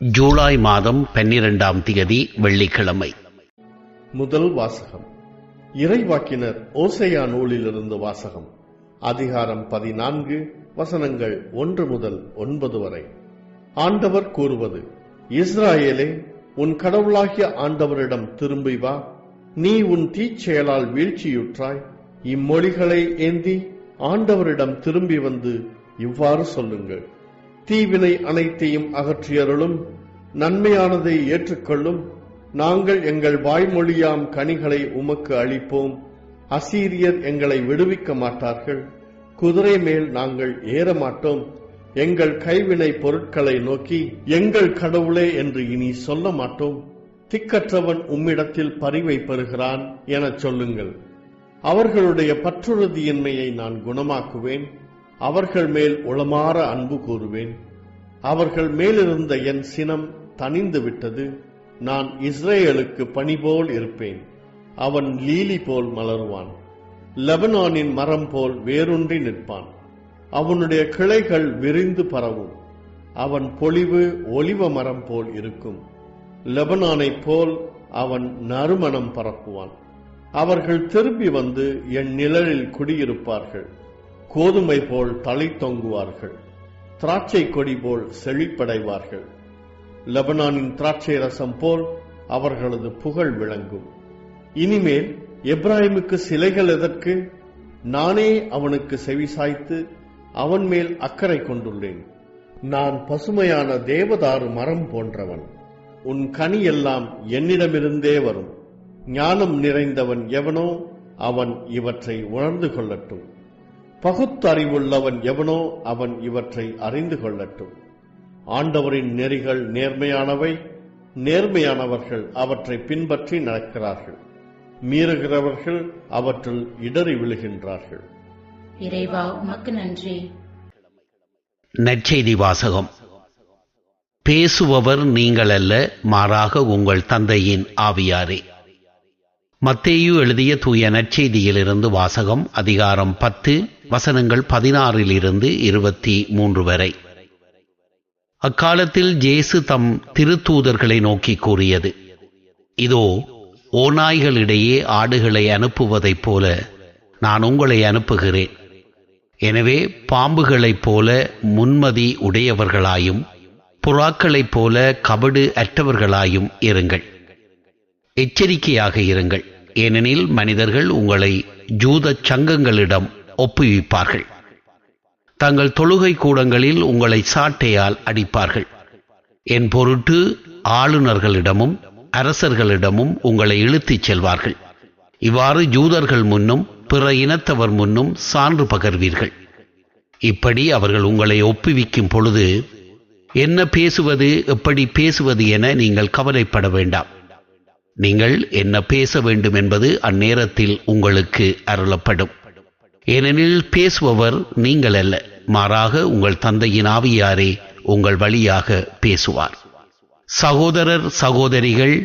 ஜூலை மாதம் 12ஆம் தேதி வெள்ளிக்கிழமை. முதல் வாசகம் இறைவாக்கினர் ஓசையா நூலிலிருந்து வாசகம். அதிகாரம் 14, வசனங்கள் 1 முதல் 9 வரை. ஆண்டவர் கூறுவது: இஸ்ராயேலே, உன் கடவுளாகிய ஆண்டவரிடம் திரும்பி வா. நீ உன் தீச்செயலால் வீழ்ச்சியுற்றாய். இம்மொழிகளை ஏந்தி ஆண்டவரிடம் திரும்பி வந்து இவ்வாறு சொல்லுங்கள்: தீவினை அனைத்தையும் அகற்றியருளும், நன்மையானதை ஏற்றுக்கொள்ளும். நாங்கள் எங்கள் வாய்மொழியாம் கனிகளை உமக்கு அளிப்போம். அசீரியர் எங்களை விடுவிக்க மாட்டார்கள். குதிரை மேல் நாங்கள் ஏறமாட்டோம். எங்கள் கைவினை பொருட்களை நோக்கி எங்கள் கடவுளே என்று இனி சொல்ல மாட்டோம். திக்கற்றவன் உம்மிடத்தில் பரிவை பெறுகிறான் எனச் சொல்லுங்கள். அவர்களுடைய பற்றுறுதியின்மையை நான் குணமாக்குவேன். அவர்கள் மேல் உளமாற அன்பு கூறுவேன். அவர்கள் மேலிருந்த என் சினம் தணிந்து விட்டது. நான் இஸ்ரேலுக்கு பனிபோல் இருப்பேன். அவன் லீலி போல் மலருவான். லெபனானின் மரம் போல் வேரூன்றி நிற்பான். அவனுடைய கிளைகள் விரிந்து பரவும். அவன் பொலிவு ஒலிவ மரம் போல் இருக்கும். லெபனானைப் போல் அவன் நறுமணம் பரப்புவான். அவர்கள் திரும்பி வந்து என் நிழலில் குடியிருப்பார்கள். கோதுமை போல் தலை தொங்குவார்கள். திராட்சை கொடி போல் செழிப்படைவார்கள். லெபனானின் திராட்சை ரசம் போல் அவர்களது புகழ் விளங்கும். இனிமேல் எப்ராஹிமுக்கு சிலைகள் எதற்கு? நானே அவனுக்கு செவிசாய்த்து அவன் மேல் அக்கறை கொண்டுள்ளேன். நான் பசுமையான தேவதாரு மரம் போன்றவன். உன் கனி எல்லாம் என்னிடமிருந்தே வரும். ஞானம் நிறைந்தவன் எவனோ அவன் இவற்றை உணர்ந்து கொள்ளட்டும். பகுத்தறிவுள்ளவன் எவனோ அவன் இவற்றை அறிந்து கொள்ளட்டும். ஆண்டவரின் நெறிகள் நேர்மையானவை. நேர்மையானவர்கள் அவற்றை பின்பற்றி நடக்கிறார்கள். மீறுகிறவர்கள் அவற்றுள் இடறி விழுகின்றார்கள். இறைவா, உமக்கு நன்றி. நற்செய்தி வாசகம். பேசுபவர் நீங்கள் அல்ல, மாறாக உங்கள் தந்தையின் ஆவியாரே. மத்தேயு எழுதிய தூய நற்செய்தியிலிருந்து வாசகம். அதிகாரம் 10 வசனங்கள் 16 23 வரை. அக்காலத்தில் இயேசு தம் திருத்தூதர்களை நோக்கி கூறியது: இதோ, ஓநாய்களிடையே ஆடுகளை அனுப்புவதைப் போல நான் உங்களை அனுப்புகிறேன். எனவே பாம்புகளைப் போல முன்மதி உடையவர்களாயும் புறாக்களைப் போல கபடு அற்றவர்களாயும் இருங்கள். எச்சரிக்கையாக இருங்கள். ஏனெனில் மனிதர்கள் உங்களை யூத சங்கங்களிடம் ஒப்புவிப்பார்கள். தங்கள் தொழுகை கூடங்களில் உங்களை சாட்டையால் அடிப்பார்கள். என் பொருட்டு ஆளுநர்களிடமும் அரசர்களிடமும் உங்களை இழுத்துச் செல்வார்கள். இவ்வாறு யூதர்கள் முன்னும் பிற இனத்தவர் முன்னும் சான்று பகர்வீர்கள். இப்படி அவர்கள் உங்களை ஒப்புவிக்கும் பொழுது என்ன பேசுவது, எப்படி பேசுவது என நீங்கள் கவலைப்பட வேண்டாம். நீங்கள் என்ன பேச வேண்டும் என்பது அந்நேரத்தில் உங்களுக்கு அருளப்படும். ஏனெனில் பேசுபவர் நீங்கள் அல்ல, மாறாக உங்கள் தந்தையின் ஆவியாரே உங்கள் வழியாக பேசுவார். சகோதரர் சகோதரிகள்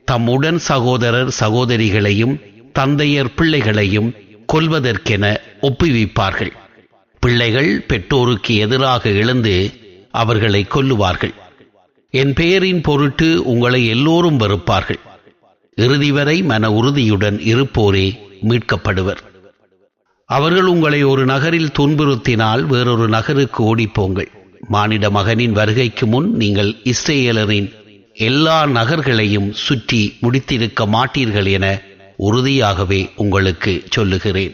தம்முடன் சகோதரர் சகோதரிகளையும் தந்தையர் பிள்ளைகளையும் கொல்வதற்கென ஒப்புவிப்பார்கள். பிள்ளைகள் பெற்றோருக்கு எதிராக எழுந்து அவர்களை கொல்லுவார்கள். என் பெயரின் பொருட்டு உங்களை எல்லோரும் வெறுப்பார்கள். இறுதி வரை மன உறுதியுடன் இருப்போரே மீட்கப்படுவர். அவர்கள் உங்களை ஒரு நகரில் துன்புறுத்தினால் வேறொரு நகருக்கு ஓடிப்போங்கள். மானிட மகனின் வருகைக்கு முன் நீங்கள் இஸ்ரேலரின் எல்லா நகர்களையும் சுற்றி முடித்திருக்க மாட்டீர்கள் என உறுதியாகவே உங்களுக்கு சொல்லுகிறேன்.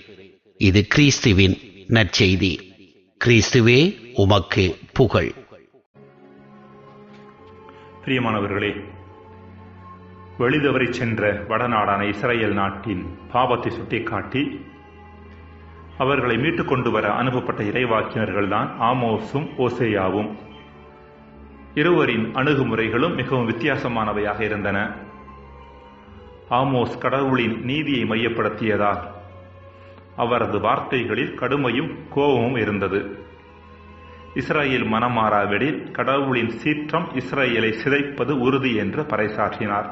இது கிறிஸ்துவின் நற்செய்தி. கிறிஸ்துவே, உமக்கு புகழ். பிரியமானவர்களே, வெளிதவறி சென்ற வடநாடான இஸ்ரேல் நாட்டின் பாவத்தை சுட்டிக்காட்டி அவர்களை மீட்டுக் கொண்டு வர அனுப்பப்பட்ட இறைவாக்கினர்கள்தான் ஆமோஸும் ஓசேயாவும். இருவரின் அணுகுமுறைகளும் மிகவும் வித்தியாசமானவையாக இருந்தன. ஆமோஸ் கடவுளின் நீதியை மையப்படுத்தியதால் அவரது வார்த்தைகளில் கடுமையும் கோபமும் இருந்தது. இஸ்ரேல் மனமாறாவிடில் கடவுளின் சீற்றம் இஸ்ரேலை சிதைப்பது உறுதி என்று பறைசாற்றினார்.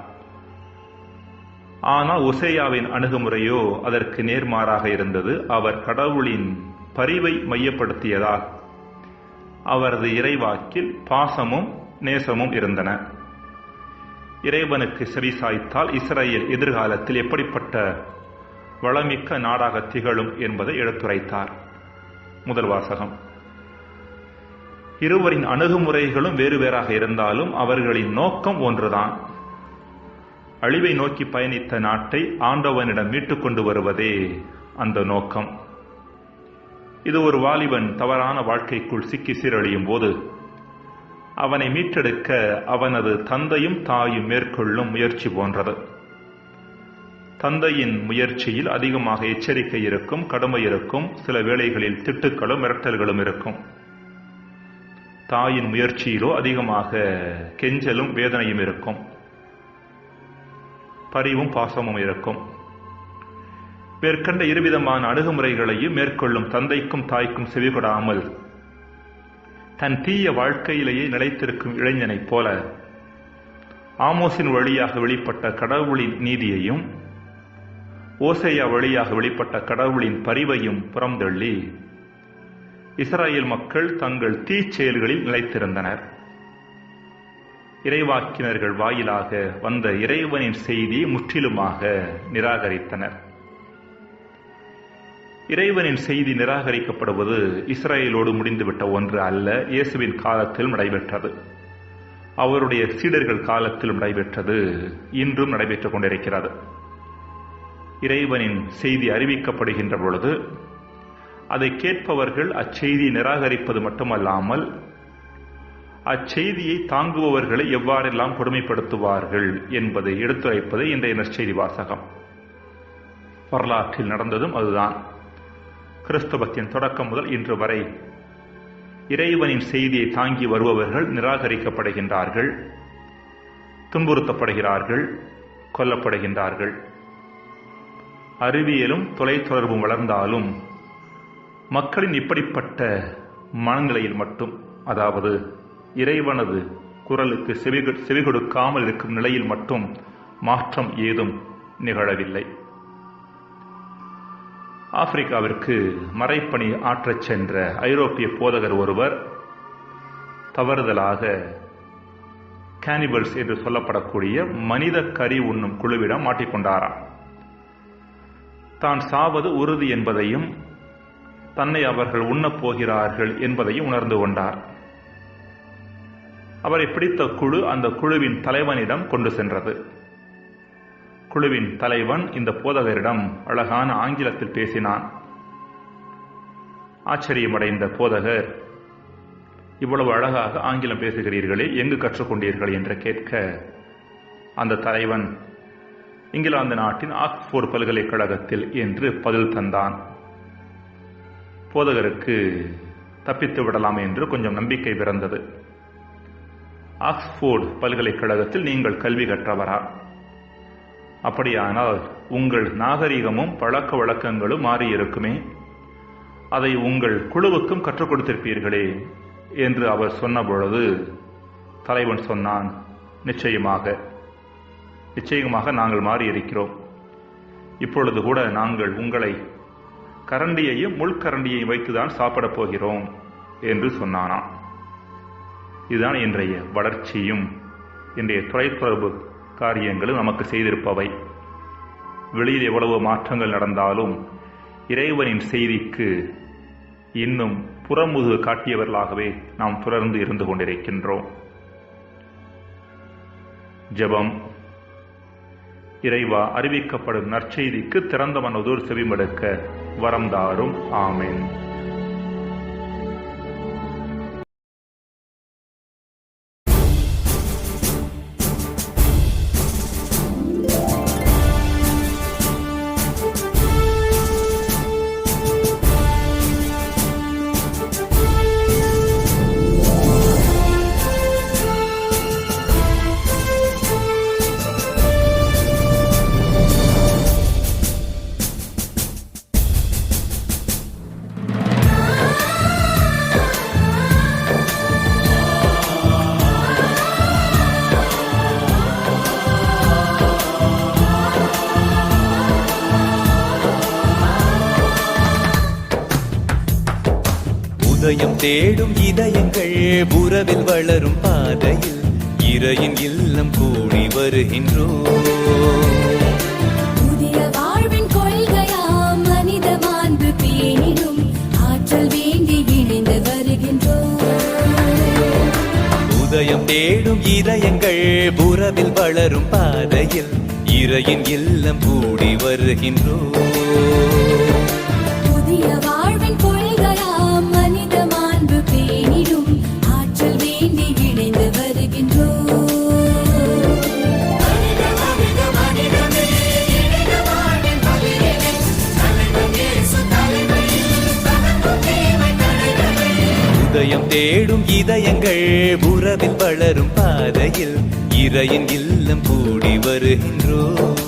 ஆனால் ஓசேயாவின் அணுகுமுறையோ அதற்கு நேர்மாறாக இருந்தது. அவர் கடவுளின் பரிவை மையப்படுத்தியதால் அவரது இறைவாக்கில் பாசமும் நேசமும் இருந்தன. இறைவனுக்கு செவிசாய்த்தால் இஸ்ரேல் எதிர்காலத்தில் எப்படிப்பட்ட வளமிக்க நாடாக திகழும் என்பதை எடுத்துரைத்தார். முதல் வாசகம். இருவரின் அணுகுமுறைகளும் வேறு வேறாக இருந்தாலும் அவர்களின் நோக்கம் ஒன்றுதான். அழிவை நோக்கி பயணித்த நாட்டை ஆண்டவனிடம் மீட்டுக் கொண்டு வருவதே அந்த நோக்கம். இது ஒரு வாலிபன் தவறான வாழ்க்கைக்குள் சிக்கி சீரழியும் போது அவனை மீட்டெடுக்க அவனது தந்தையும் தாயும் மேற்கொள்ளும் முயற்சி போன்றது. தந்தையின் முயற்சியில் அதிகமாக எச்சரிக்கை இருக்கும், கடுமை இருக்கும், சில வேளைகளில் திட்டுக்களும் மிரட்டல்களும் இருக்கும். தாயின் முயற்சியிலோ அதிகமாக கெஞ்சலும் வேதனையும் இருக்கும், பரிவும் பாசமும் இருக்கும். மேற்கண்ட இருவிதமான அணுகுமுறைகளையும் மேற்கொள்ளும் தந்தைக்கும் தாய்க்கும் செவிகொடாமல் தன் தீய வாழ்க்கையிலேயே நிலைத்திருக்கும் இளைஞனைப் போல ஆமோஸின் வழியாக வெளிப்பட்ட கடவுளின் நீதியையும் ஓசேயா வழியாக வெளிப்பட்ட கடவுளின் பரிவையும் புறந்தள்ளி இஸ்ரேல் மக்கள் தங்கள் தீச்செயல்களில் நிலைத்திருந்தனர். இறைவாக்கினர்கள் வாயிலாக வந்த இறைவனின் செய்தியை முற்றிலுமாக நிராகரித்தனர். இறைவனின் செய்தி நிராகரிக்கப்படுவது இஸ்ரேலோடு முடிந்துவிட்ட ஒன்று அல்ல. இயேசுவின் காலத்தில் நடைபெற்றது, அவருடைய சீடர்கள் காலத்தில் நடைபெற்றது, இன்றும் நடைபெற்றுக் கொண்டிருக்கிறது. இறைவனின் செய்தி அறிவிக்கப்படுகின்ற பொழுது அதை கேட்பவர்கள் அச்செய்தியை நிராகரிப்பது மட்டுமல்லாமல் அச்செய்தியை தாங்குபவர்களை எவ்வாறெல்லாம் கொடுமைப்படுத்துவார்கள் என்பதை எடுத்துரைப்பது இன்றைய நற்செய்தி வாசகம். வரலாற்றில் நடந்ததும் அதுதான். கிறிஸ்தவத்தின் தொடக்கம் முதல் இன்று வரை இறைவனின் செய்தியை தாங்கி வருபவர்கள் நிராகரிக்கப்படுகின்றார்கள், துன்புறுத்தப்படுகிறார்கள், கொல்லப்படுகின்றார்கள். அறிவியலும் தொலைத்தொடர்பும் வளர்ந்தாலும் மக்களின் இப்படிப்பட்ட மனநிலையில் மட்டும், அதாவது இறைவனது குரலுக்கு செவி கொடுக்காமல் இருக்கும் நிலையில் மட்டும் மாற்றம் ஏதும் நிகழவில்லை. ஆப்பிரிக்காவிற்கு மறைப்பணி ஆற்றச் சென்ற ஐரோப்பிய போதகர் ஒருவர் தவறுதலாக கேனிபல்ஸ் என்று சொல்லப்படக்கூடிய மனித கறி உண்ணும் குழுவிடம் மாட்டிக்கொண்டாராம். தான் சாவது உறுதி என்பதையும் தன்னை அவர்கள் உண்ணப் போகிறார்கள் என்பதையும் உணர்ந்து கொண்டார். அவரை பிடித்த குழு அந்த குழுவின் தலைவனிடம் கொண்டு சென்றது. குழுவின் தலைவன் இந்த போதகரிடம் அழகான ஆங்கிலத்தில் பேசினான். ஆச்சரியமடைந்த போதகர், இவ்வளவு அழகாக ஆங்கிலம் பேசுகிறீர்களே, எங்கு கற்றுக்கொண்டீர்கள் என்று கேட்க அந்த தலைவன் இங்கிலாந்து நாட்டின் ஆக்ஸ்போர்ட் பல்கலைக்கழகத்தில் என்று பதில் தந்தான். போதகருக்கு தப்பித்து விடலாம் என்று கொஞ்சம் நம்பிக்கை பிறந்தது. ஆக்ஸ்போர்ட் பல்கலைக்கழகத்தில் நீங்கள் கல்வி கற்றவரா? அப்படியானால் உங்கள் நாகரிகமும் பழக்க வழக்கங்களும் மாறியிருக்குமே, அதை உங்கள் குழுவுக்கும் கற்றுக் கொடுத்திருப்பீர்களே என்று அவர் சொன்ன பொழுது தலைவன் சொன்னான், நிச்சயமாக நாங்கள் மாறியிருக்கிறோம். இப்பொழுது கூட நாங்கள் உங்களை கரண்டியையும் முள்கரண்டியையும் வைத்துதான் சாப்பிடப் போகிறோம் என்று சொன்னானாம். இதுதான் இன்றைய வளர்ச்சியும் இன்றைய தொலைத்தொடர்பு காரியங்களும் நமக்கு செய்திருப்பவை. வெளியில் எவ்வளவு மாற்றங்கள் நடந்தாலும் இறைவனின் செய்திக்கு இன்னும் புறமுதுகு காட்டியவர்களாகவே நாம் தொடர்ந்து இருந்து கொண்டிருக்கின்றோம். ஜெபம். இறைவா, அறிவிக்கப்படும் நற்செய்திக்கு திறந்த மனதோர் செவிமடுக்க வரம் தாரும். ஆமென். உதயம் தேடும் இதயங்கள் உறவில் வளரும் பாதையில் இறையின் இல்லம் கூடி வருகின்றோம். புதிய வாழ்வின் கொள்கையாம் மனித மாண்பு பேணிடும் ஆற்றல் வேண்டி இணைந்து வருகின்றோம். உதயம் தேடும் இதயங்கள் உறவில் வளரும் பாதையில் இறையின் இல்லம் கூடி வருகின்றோம். புதிய வாழ்வின் கொள்கையாம் மனித மாண்பு பேணிடும் ஆற்றல் வேண்டி இணைந்து வருகின்றோம். உதயம் தேடும் இதயங்கள் உறவில் வளரும் பாதையில் இறையின் இல்லம் கூடி வருகின்றோம்.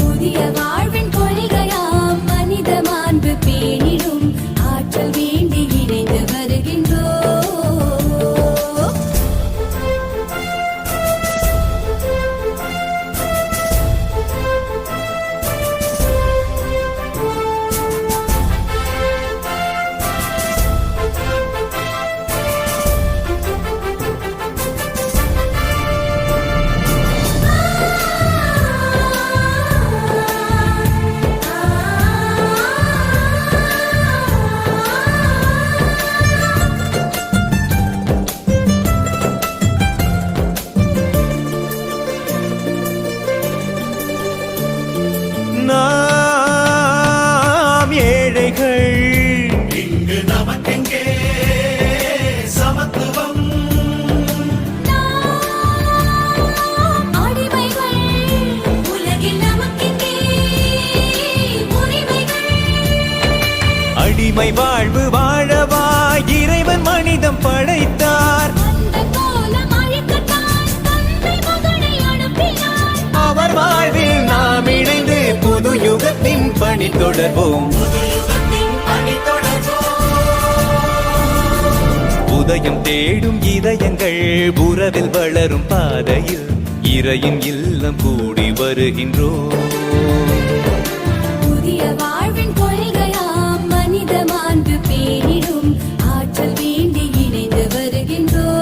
புதிய வாழ்வின் கொள்கையாம் மனித மாண்பு பேணிடும் ஆற்றல் வேண்டி இணைந்து வருகின்றோம். உண்மை வாழ்வு வாழவா இறைவன் மனிதம் படைத்தார். அந்த கோலம் அழிக்கத்தான் தந்தை மகனை அனுப்பினார். அவர் வாழ்வில் நாம் இணைந்து புது யுகத்தின் பணி தொடர்வோம். உதயம் தேடும் இதயங்கள் உறவில் வளரும் பாதையில் இறையின் இல்லம் கூடி வருகின்றோம். புதிய வாழ்வின் கொள்கையாம் மனித மாண்பு பேணிடும் ஆற்றல் வேண்டி இணைந்து வருகின்றோம்.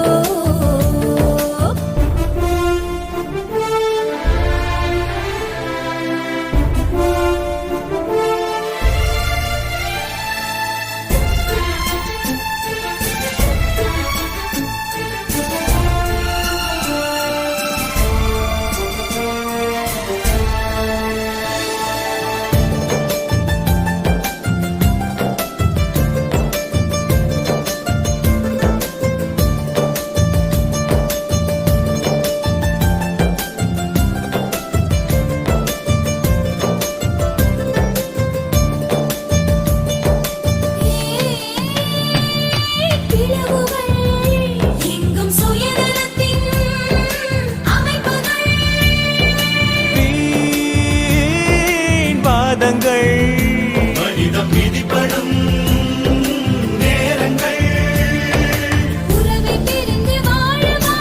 மனிதம் விதிப்படும் நேரங்கள் உறவை பிரிந்து வாழவா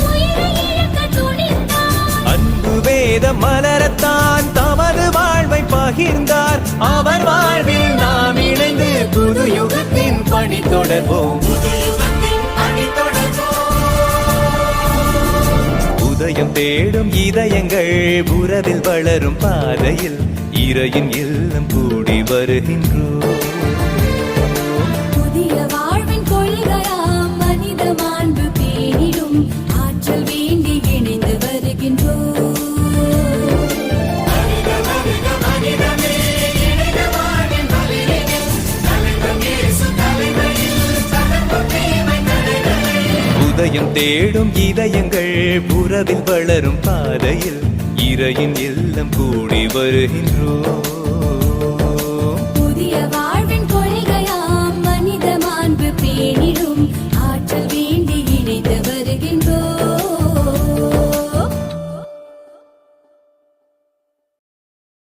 உயிரை இழக்க துணிந்தார். அன்பு வேத மலரத்தான் தமது வாழ்வை பகிர்ந்தார். அவர் வாழ்வில் நாம் இணைந்து புது யுகத்தின் பணி தொடர்வோம். உதயம் தேடும் இதயங்கள் உறவில் வளரும் பாதையில் இறையின் இல்லம் கூடி வருகின்றோம். புதிய வாழ்வின் கொள்கையாம் மனித மாண்பு பேணிடும் ஆற்றல் வேண்டி இணைந்து வருகின்றோம். உதயம் தேடும் இதயங்கள் உறவில் வளரும் பாதையில் இறையின் இல்லம் கூடி வருகின்றோம்.